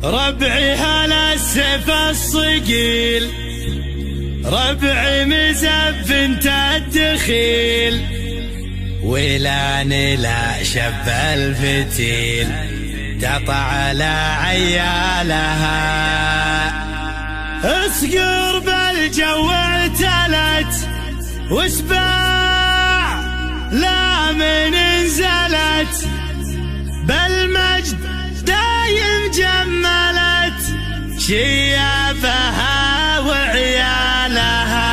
ربعي هلا السيف الصقيل، ربعي مزف انت الدخيل، ولاني لا شب الفتيل تقطع على عيالها. اصقر بالجو اعتلت وسباع لا من انزلت، بالمجد دايم جملت شيابها وعيالها.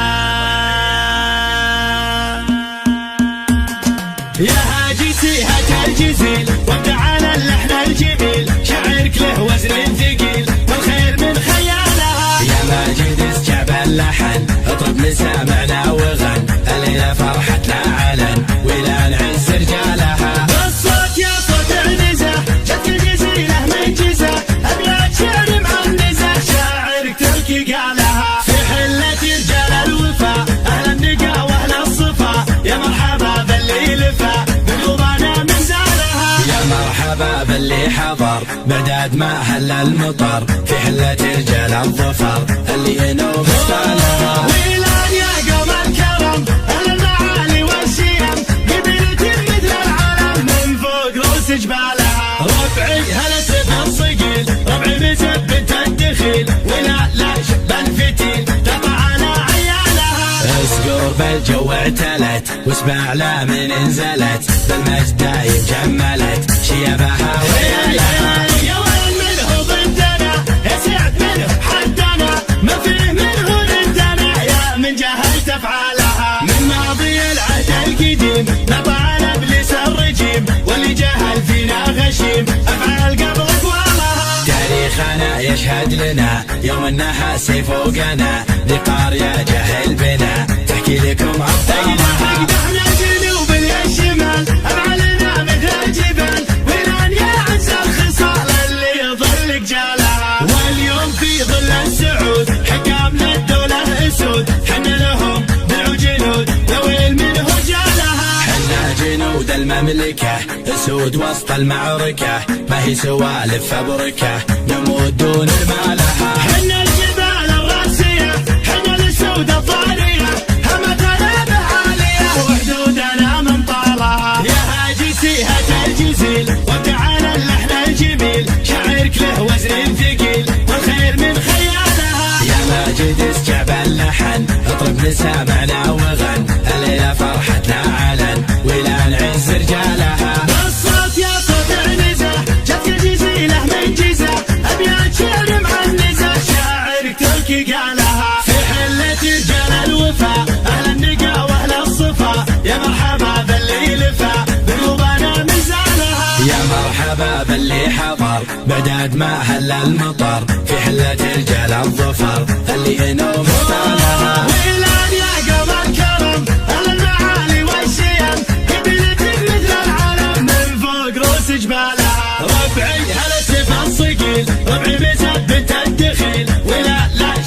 يا هاجسي هات الجزيل وابدع على اللحن الجميل، شعرك له وزن ثقيل والخير من خيالها. يا ماجد اسجع باللحن اطرب لسامعنا وغن، الليلة فرحتنا علن ولا نعز رجالها. بالصوت يا صوت النزه جت الجزيلة من جزه، ابيات شعر معنزه شاعرك تركي قالها. في حلة رجال الوفا اهل النقا واهل الصفا، يا مرحبا باللي لفا بقلوبنا من زالها. يا مرحبا باللي حضر بعداد ما هل المطر، في حلة رجال الظفر اللي ينوب استالها. ويلان يا قوم الكرم اهل المعالي والشيم، قبيلة مثل العلم من فوق رؤوس جبالها. ربعي هلا سيف الصقيل، ربعي مثبت الدخيل، ولا شب الفتيل تقطع على عيالها. اسقر بالجو اعتلت واسمع لا من انزلت، بالمجد دايم جملت شيابها وعيالها. يا وين منه ضدنا يا سعد منه حدنا، ما فيه منه ضدنا يا من جهلت افعالها. من ماضي العهد القديم نطع ابليس الرجيم، واللي جهل فينا غشيم افعال قبل اقوالها. تاريخنا يشهد لنا يوم انها سيف فوقنا، ذقار يا جهل بنا تحكي لكم ابطالها. احنا الجنوب الشمال افعالنا مثل الجبال، ولان يا عز الخصال اللي يظل جالها. واليوم في ظل السعود حكامنا الدولة اسود، حنا لهم دلع جنود يا ويل منه جالها. حنا جنود المملكة اسود وسط المعركة، ما هي سوالف فبركة نموت دون مالها. حنا الجبال الراسية حنا الاسود الضارية، همتنا بعالية وحدودنا من طالها. يا هاجسي هات الجزيل وابدع على اللحن الجميل، شعرك له وزن ثقيل والخير من خيالها. يا ماجد اسجع باللحن اطرب لسامعنا وغن، الليلة فرحتنا علن ولا نعز رجالها. بالصوت يا صوت عنزه جت الجزيلة من جزه، ابيات شعر معنزه شاعرك تركي قالها. في حلة رجال الوفا اهل النقا واهل الصفا، يا مرحبا باللي لفا بقلوبنا من زالها. يا مرحبا باللي حضر بعداد ما هل المطر، في حلة رجال الظفر اللي ينوب استالها. ويلان يا قوم الكرم اهل المعالي والشيم، قبيلة مثل العلم من فوق رؤوس جبالها. ربعي هلا سيف الصقيل، ربعي مثبت الدخيل، ولا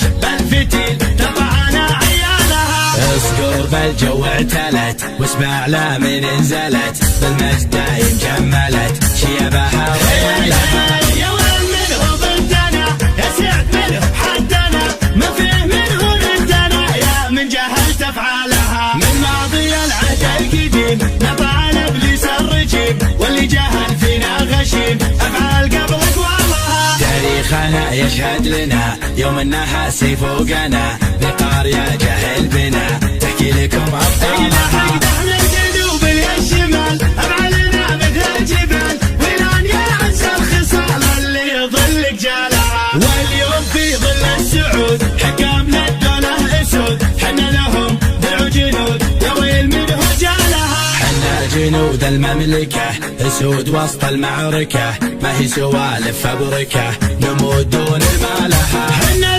شب الفتيل تقطع على عيالها. اسقر بالجو اعتلت واسمع لا من انزلت، بالمجد دايم جملت شيابها وعيالها. يا وين منه ضدنا يا سعد منه حدنا، ما فيه منه ضدنا يا من جهلت افعالها. من ماضي العهد القديم نطع ابليس الرجيم، واللي جهل فينا غشيم افعال قبل اقوالها. تاريخنا يشهد لنا يوم انها سيف فوقنا، ذقار يا جهل بنا تحكي لكم ابطالها. احنا الجنوب الشمال افعالنا مثل الجبال، ولان يا عز الخصال اللي يظل جالها. واليوم في ظل السعود حكامنا الدولة اسود، حنا لهم دلع جنود يا ويل منه جالها. حنا جنود المملكة اسود وسط المعركة، ما هي سوالف فبركة نموت دون مالها. حنا